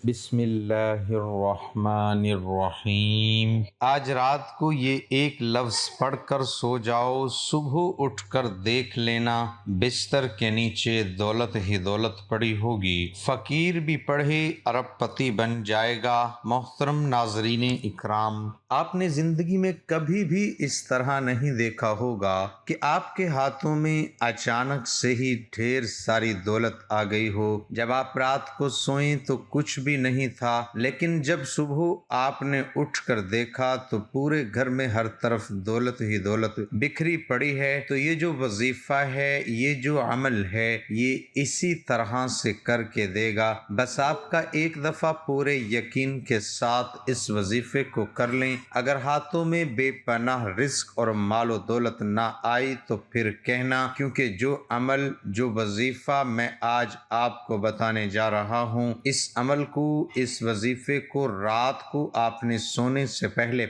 بسم اللہ الرحمن الرحیم۔ آج رات کو یہ ایک لفظ پڑھ کر سو جاؤ، صبح اٹھ کر دیکھ لینا بستر کے نیچے دولت ہی دولت پڑی ہوگی۔ فقیر بھی پڑھے ارب پتی بن جائے گا۔ محترم ناظرین اکرام، آپ نے زندگی میں کبھی بھی اس طرح نہیں دیکھا ہوگا کہ آپ کے ہاتھوں میں اچانک سے ہی ڈھیر ساری دولت آ گئی ہو۔ جب آپ رات کو سوئیں تو کچھ بھی نہیں تھا، لیکن جب صبح آپ نے اٹھ کر دیکھا تو پورے گھر میں ہر طرف دولت ہی دولت بکھری پڑی ہے۔ تو یہ جو وظیفہ ہے، یہ جو عمل ہے، یہ اسی طرح سے کر کے دے گا۔ بس آپ کا ایک دفعہ پورے یقین کے ساتھ اس وظیفے کو کر لیں۔ اگر ہاتھوں میں بے پناہ رزق اور مال و دولت نہ آئی تو پھر کہنا، کیونکہ جو عمل، جو وظیفہ میں آج آپ کو بتانے جا رہا ہوں، اس عمل کو، اس وظیفے کو رات کو آپ نے سونے سے پہلے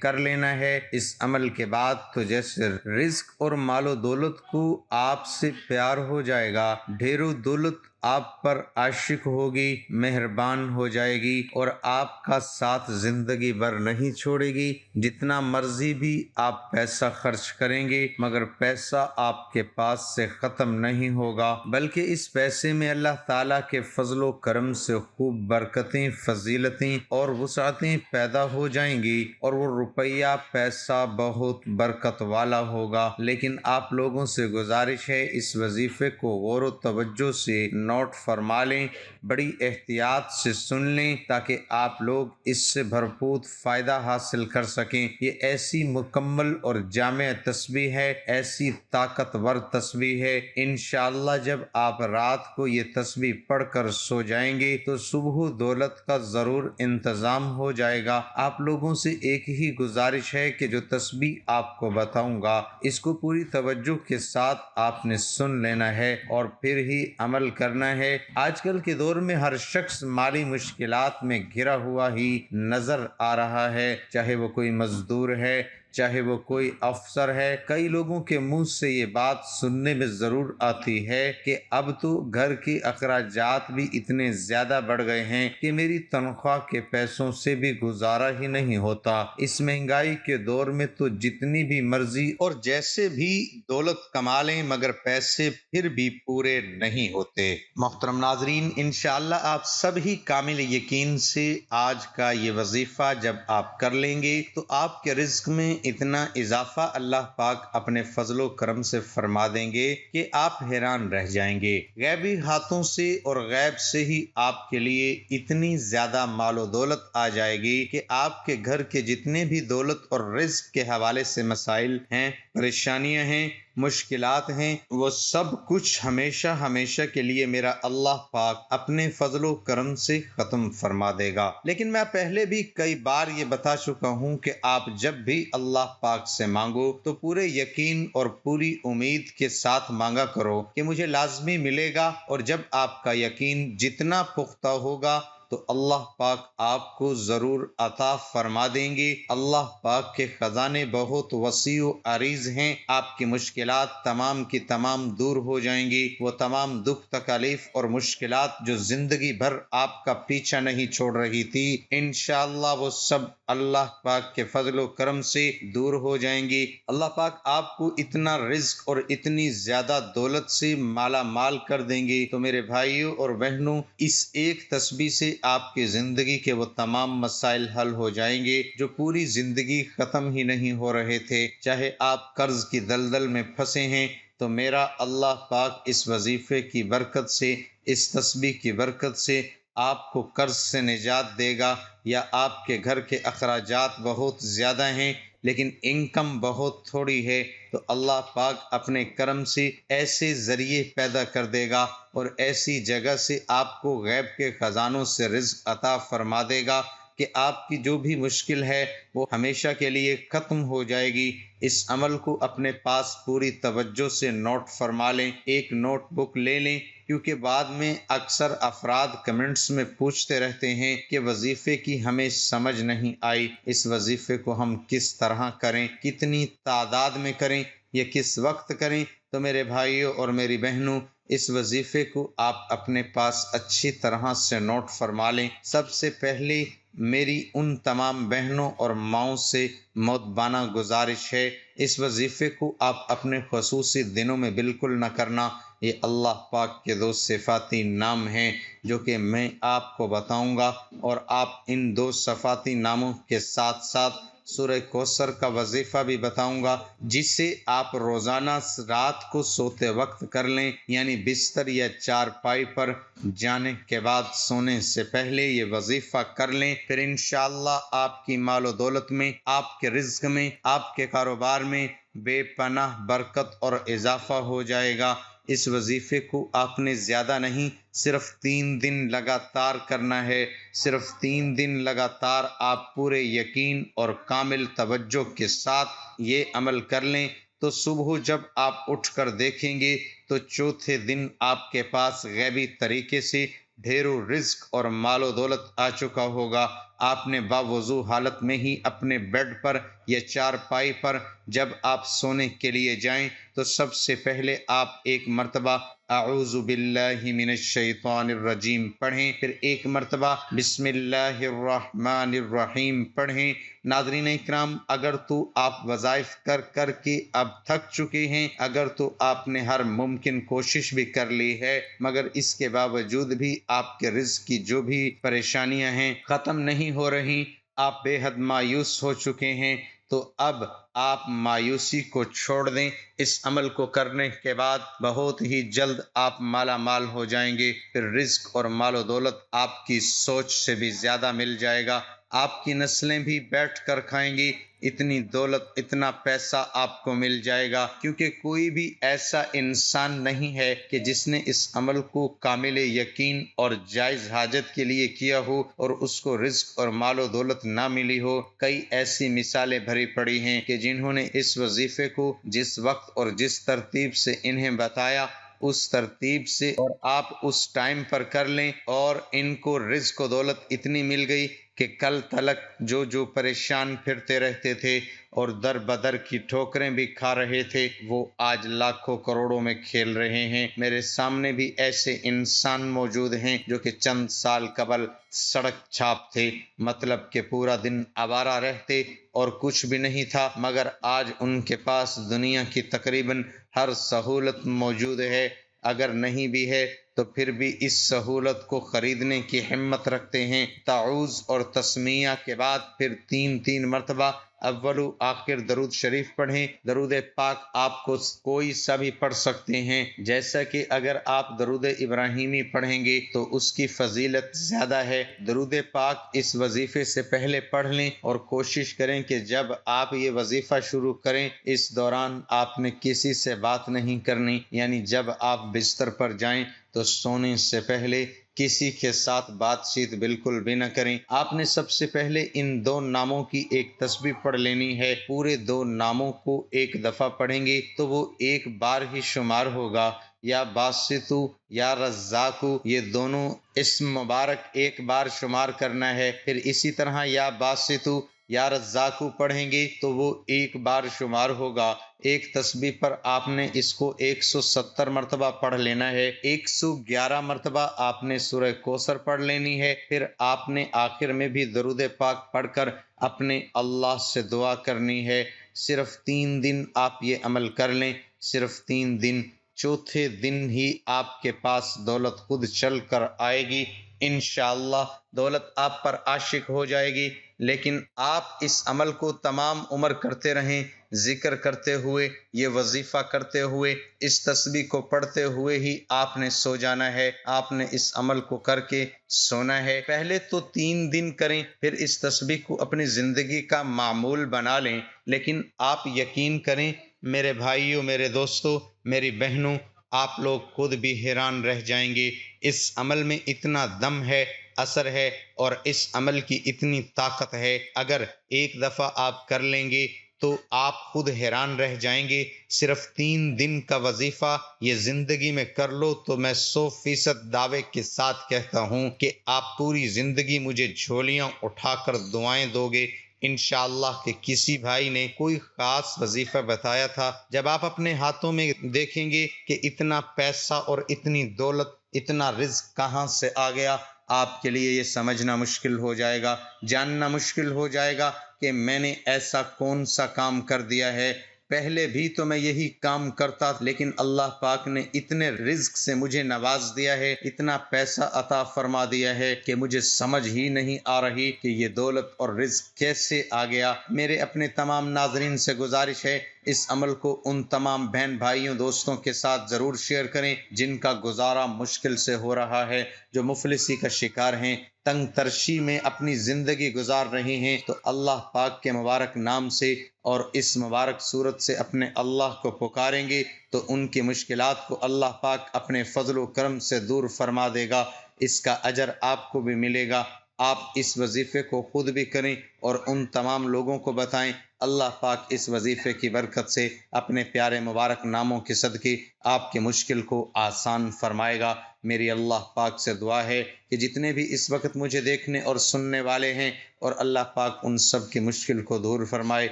کر لینا ہے۔ اس عمل کے بعد تو جیسے رزق اور مال و دولت کو آپ سے پیار ہو جائے گا، ڈھیروں دولت آپ پر عاشق ہوگی، مہربان ہو جائے گی اور آپ کا ساتھ زندگی بھر نہیں چھوڑے گی۔ جتنا مرضی بھی آپ پیسہ خرچ کریں گے، مگر پیسہ آپ کے پاس سے ختم نہیں ہوگا، بلکہ اس پیسے میں اللہ تعالیٰ کے فضل و کرم سے خوب برکتیں، فضیلتیں اور وسعتیں پیدا ہو جائیں گی، اور وہ روپیہ پیسہ بہت برکت والا ہوگا۔ لیکن آپ لوگوں سے گزارش ہے، اس وظیفے کو غور و توجہ سے نوٹ فرما لیں، بڑی احتیاط سے سن لیں، تاکہ آپ لوگ اس سے بھرپور فائدہ حاصل کر سکیں۔ یہ ایسی مکمل اور جامع تسبیح ہے، ایسی طاقتور تسبیح ہے، انشاءاللہ جب آپ رات کو یہ تسبیح پڑھ کر سو جائیں گے تو صبح دولت کا ضرور انتظام ہو جائے گا۔ آپ لوگوں سے ایک ہی گزارش ہے کہ جو تسبیح آپ کو بتاؤں گا، اس کو پوری توجہ کے ساتھ آپ نے سن لینا ہے اور پھر ہی عمل کرنا ہے۔ آج کل کے دور میں ہر شخص مالی مشکلات میں گھرا ہوا ہی نظر آ رہا ہے، چاہے وہ کوئی مزدور ہے، چاہے وہ کوئی افسر ہے۔ کئی لوگوں کے منہ سے یہ بات سننے میں ضرور آتی ہے کہ اب تو گھر کے اخراجات بھی اتنے زیادہ بڑھ گئے ہیں کہ میری تنخواہ کے پیسوں سے بھی گزارا ہی نہیں ہوتا۔ اس مہنگائی کے دور میں تو جتنی بھی مرضی اور جیسے بھی دولت کما لیں، مگر پیسے پھر بھی پورے نہیں ہوتے۔ محترم ناظرین، انشاءاللہ آپ سب ہی کامل یقین سے آج کا یہ وظیفہ جب آپ کر لیں گے تو آپ کے رزق میں اتنا اضافہ اللہ پاک اپنے فضل و کرم سے فرما دیں گے کہ آپ حیران رہ جائیں گے۔ غیبی ہاتھوں سے اور غیب سے ہی آپ کے لیے اتنی زیادہ مال و دولت آ جائے گی کہ آپ کے گھر کے جتنے بھی دولت اور رزق کے حوالے سے مسائل ہیں، پریشانیاں ہیں، مشکلات ہیں، وہ سب کچھ ہمیشہ کے لیے میرا اللہ پاک اپنے فضل و کرم سے ختم فرما دے گا۔ لیکن میں پہلے بھی کئی بار یہ بتا چکا ہوں کہ آپ جب بھی اللہ پاک سے مانگو تو پورے یقین اور پوری امید کے ساتھ مانگا کرو کہ مجھے لازمی ملے گا، اور جب آپ کا یقین جتنا پختہ ہوگا تو اللہ پاک آپ کو ضرور عطا فرما دیں گے۔ اللہ پاک کے خزانے بہت وسیع و عریض ہیں، آپ کی مشکلات تمام کی تمام دور ہو جائیں گی۔ وہ تمام دکھ تکالیف اور مشکلات جو زندگی بھر آپ کا پیچھا نہیں چھوڑ رہی تھی، انشاءاللہ وہ سب اللہ پاک کے فضل و کرم سے دور ہو جائیں گی۔ اللہ پاک آپ کو اتنا رزق اور اتنی زیادہ دولت سے مالا مال کر دیں گے تو میرے بھائیوں اور بہنوں، اس ایک تسبیح سے آپ کی زندگی کے وہ تمام مسائل حل ہو جائیں گے جو پوری زندگی ختم ہی نہیں ہو رہے تھے۔ چاہے آپ قرض کی دلدل میں پھنسے ہیں تو میرا اللہ پاک اس وظیفے کی برکت سے، اس تسبیح کی برکت سے آپ کو قرض سے نجات دے گا۔ یا آپ کے گھر کے اخراجات بہت زیادہ ہیں لیکن انکم بہت تھوڑی ہے، تو اللہ پاک اپنے کرم سے ایسے ذریعے پیدا کر دے گا اور ایسی جگہ سے آپ کو غیب کے خزانوں سے رزق عطا فرما دے گا کہ آپ کی جو بھی مشکل ہے وہ ہمیشہ کے لیے ختم ہو جائے گی۔ اس عمل کو اپنے پاس پوری توجہ سے نوٹ فرما لیں، ایک نوٹ بک لے لیں، کیونکہ بعد میں اکثر افراد کمنٹس میں پوچھتے رہتے ہیں کہ وظیفے کی ہمیں سمجھ نہیں آئی، اس وظیفے کو ہم کس طرح کریں، کتنی تعداد میں کریں یا کس وقت کریں۔ تو میرے بھائیوں اور میری بہنوں، اس وظیفے کو آپ اپنے پاس اچھی طرح سے نوٹ فرما لیں۔ سب سے پہلے میری ان تمام بہنوں اور ماؤں سے مؤدبانہ گزارش ہے، اس وظیفے کو آپ اپنے خصوصی دنوں میں بالکل نہ کرنا۔ یہ اللہ پاک کے دو صفاتی نام ہیں جو کہ میں آپ کو بتاؤں گا، اور آپ ان دو صفاتی ناموں کے ساتھ ساتھ سورہ کوثر کا وظیفہ بھی بتاؤں گا، جسے آپ روزانہ رات کو سوتے وقت کر لیں، یعنی بستر یا چارپائی پر جانے کے بعد سونے سے پہلے یہ وظیفہ کر لیں۔ پھر انشاءاللہ آپ کی مال و دولت میں، آپ کے رزق میں، آپ کے کاروبار میں بے پناہ برکت اور اضافہ ہو جائے گا۔ اس وظیفے کو آپ نے زیادہ نہیں، صرف 3 دن لگاتار کرنا ہے۔ صرف 3 دن لگاتار آپ پورے یقین اور کامل توجہ کے ساتھ یہ عمل کر لیں تو صبح جب آپ اٹھ کر دیکھیں گے تو چوتھے دن آپ کے پاس غیبی طریقے سے ڈھیروں رزق اور مال و دولت آ چکا ہوگا۔ آپ نے باوضو حالت میں ہی اپنے بیڈ پر یا چارپائی پر جب آپ سونے کے لیے جائیں تو سب سے پہلے آپ ایک مرتبہ اعوذ باللہ من الشیطان الرجیم پڑھیں، پھر ایک مرتبہ بسم اللہ الرحمن الرحیم پڑھیں۔ ناظرین اکرام، اگر تو آپ وظائف کر کر کے اب تھک چکے ہیں، اگر تو آپ نے ہر ممکن کوشش بھی کر لی ہے، مگر اس کے باوجود بھی آپ کے رزق کی جو بھی پریشانیاں ہیں ختم نہیں ہو رہی، آپ بے حد مایوس ہو چکے ہیں، تو اب آپ مایوسی کو چھوڑ دیں۔ اس عمل کو کرنے کے بعد بہت ہی جلد آپ مالا مال ہو جائیں گے، پھر رزق اور مال و دولت آپ کی سوچ سے بھی زیادہ مل جائے گا، آپ کی نسلیں بھی بیٹھ کر کھائیں گی، اتنی دولت اتنا پیسہ آپ کو مل جائے گا، کیونکہ کوئی بھی ایسا انسان نہیں ہے کہ جس نے اس عمل کو کامل یقین اور جائز حاجت کے لیے کیا ہو اور اس کو رزق اور مال و دولت نہ ملی ہو۔ کئی ایسی مثالیں بھری پڑی ہیں کہ جنہوں نے اس وظیفے کو جس وقت اور جس ترتیب سے انہیں بتایا اس ترتیب سے اور آپ اس ٹائم پر کر لیں اور ان کو رزق و دولت اتنی مل گئی کہ کل تلک جو پریشان پھرتے رہتے تھے اور در بدر کی ٹھوکریں بھی کھا رہے تھے، وہ آج لاکھوں کروڑوں میں کھیل رہے ہیں۔ میرے سامنے بھی ایسے انسان موجود ہیں جو کہ چند سال قبل سڑک چھاپ تھے، مطلب کہ پورا دن آوارہ رہتے اور کچھ بھی نہیں تھا، مگر آج ان کے پاس دنیا کی تقریباً ہر سہولت موجود ہے، اگر نہیں بھی ہے تو پھر بھی اس سہولت کو خریدنے کی ہمت رکھتے ہیں۔ تعوذ اور تسمیہ کے بعد پھر 3 مرتبہ اول و آخر درود شریف پڑھیں۔ درود پاک آپ کو کوئی سا بھی پڑھ سکتے ہیں، جیسا کہ اگر آپ درود ابراہیمی پڑھیں گے تو اس کی فضیلت زیادہ ہے۔ درود پاک اس وظیفے سے پہلے پڑھ لیں اور کوشش کریں کہ جب آپ یہ وظیفہ شروع کریں اس دوران آپ نے کسی سے بات نہیں کرنی، یعنی جب آپ بستر پر جائیں تو سونے سے پہلے کسی کے ساتھ بات چیت بالکل بھی نہ کریں۔ آپ نے سب سے پہلے ان 2 ناموں کی ایک تسبیح پڑھ لینی ہے۔ پورے 2 ناموں کو ایک دفعہ پڑھیں گے تو وہ ایک بار ہی شمار ہوگا۔ یا باسطو یا رزاقو، یہ دونوں اسم مبارک ایک بار شمار کرنا ہے، پھر اسی طرح یا باسطو یا رزاقو پڑھیں گے تو وہ ایک بار شمار ہوگا۔ ایک تسبیح پر آپ نے اس کو 170 مرتبہ پڑھ لینا ہے۔ 111 مرتبہ آپ نے سورہ کوثر پڑھ لینی ہے۔ پھر آپ نے آخر میں بھی درود پاک پڑھ کر اپنے اللہ سے دعا کرنی ہے۔ صرف 3 دن آپ یہ عمل کر لیں، صرف 3 دن، چوتھے دن ہی آپ کے پاس دولت خود چل کر آئے گی۔ انشاءاللہ دولت آپ پر عاشق ہو جائے گی، لیکن آپ اس عمل کو تمام عمر کرتے رہیں، ذکر کرتے ہوئے، یہ وظیفہ کرتے ہوئے، اس تسبیح کو پڑھتے ہوئے ہی آپ نے سو جانا ہے۔ آپ نے اس عمل کو کر کے سونا ہے۔ پہلے تو 3 دن کریں، پھر اس تسبیح کو اپنی زندگی کا معمول بنا لیں، لیکن آپ یقین کریں میرے بھائیوں، میرے دوستوں، میری بہنوں، آپ لوگ خود بھی حیران رہ جائیں گے۔ اس عمل میں اتنا دم ہے، اثر ہے، اور اس عمل کی اتنی طاقت ہے، اگر ایک دفعہ آپ کر لیں گے تو آپ خود حیران رہ جائیں گے۔ صرف 3 دن کا وظیفہ یہ زندگی میں کر لو تو میں 100% دعوے کے ساتھ کہتا ہوں کہ آپ پوری زندگی مجھے جھولیاں اٹھا کر دعائیں دو گے انشاءاللہ کہ کسی بھائی نے کوئی خاص وظیفہ بتایا تھا، جب آپ اپنے ہاتھوں میں دیکھیں گے کہ اتنا پیسہ اور اتنی دولت، اتنا رزق کہاں سے آ گیا، آپ کے لیے یہ سمجھنا مشکل ہو جائے گا، جاننا مشکل ہو جائے گا کہ میں نے ایسا کون سا کام کر دیا ہے، پہلے بھی تو میں یہی کام کرتا لیکن اللہ پاک نے اتنے رزق سے مجھے نواز دیا ہے، اتنا پیسہ عطا فرما دیا ہے کہ مجھے سمجھ ہی نہیں آ رہی کہ یہ دولت اور رزق کیسے آ گیا۔ میرے اپنے تمام ناظرین سے گزارش ہے، اس عمل کو ان تمام بہن بھائیوں دوستوں کے ساتھ ضرور شیئر کریں جن کا گزارا مشکل سے ہو رہا ہے، جو مفلسی کا شکار ہیں، تنگ ترشی میں اپنی زندگی گزار رہے ہیں، تو اللہ پاک کے مبارک نام سے اور اس مبارک صورت سے اپنے اللہ کو پکاریں گے تو ان کی مشکلات کو اللہ پاک اپنے فضل و کرم سے دور فرما دے گا۔ اس کا اجر آپ کو بھی ملے گا۔ آپ اس وظیفے کو خود بھی کریں اور ان تمام لوگوں کو بتائیں۔ اللہ پاک اس وظیفے کی برکت سے اپنے پیارے مبارک ناموں کے صدقے آپ کے مشکل کو آسان فرمائے گا۔ میری اللہ پاک سے دعا ہے کہ جتنے بھی اس وقت مجھے دیکھنے اور سننے والے ہیں، اور اللہ پاک ان سب کی مشکل کو دور فرمائے،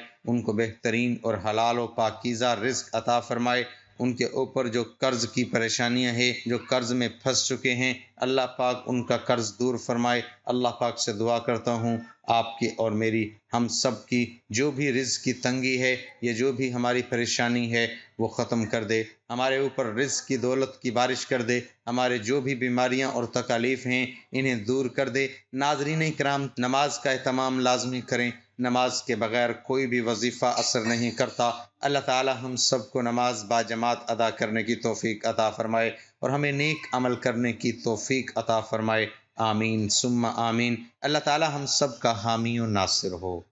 ان کو بہترین اور حلال و پاکیزہ رزق عطا فرمائے۔ ان کے اوپر جو قرض کی پریشانیاں ہیں، جو قرض میں پھنس چکے ہیں، اللہ پاک ان کا قرض دور فرمائے۔ اللہ پاک سے دعا کرتا ہوں آپ کی اور میری، ہم سب کی جو بھی رزق کی تنگی ہے یا جو بھی ہماری پریشانی ہے وہ ختم کر دے، ہمارے اوپر رزق کی دولت کی بارش کر دے، ہمارے جو بھی بیماریاں اور تکالیف ہیں انہیں دور کر دے۔ ناظرین کرام، نماز کا اہتمام لازمی کریں، نماز کے بغیر کوئی بھی وظیفہ اثر نہیں کرتا۔ اللہ تعالی ہم سب کو نماز باجماعت ادا کرنے کی توفیق عطا فرمائے اور ہمیں نیک عمل کرنے کی توفیق عطا فرمائے۔ آمین ثم آمین۔ اللہ تعالی ہم سب کا حامی و ناصر ہو۔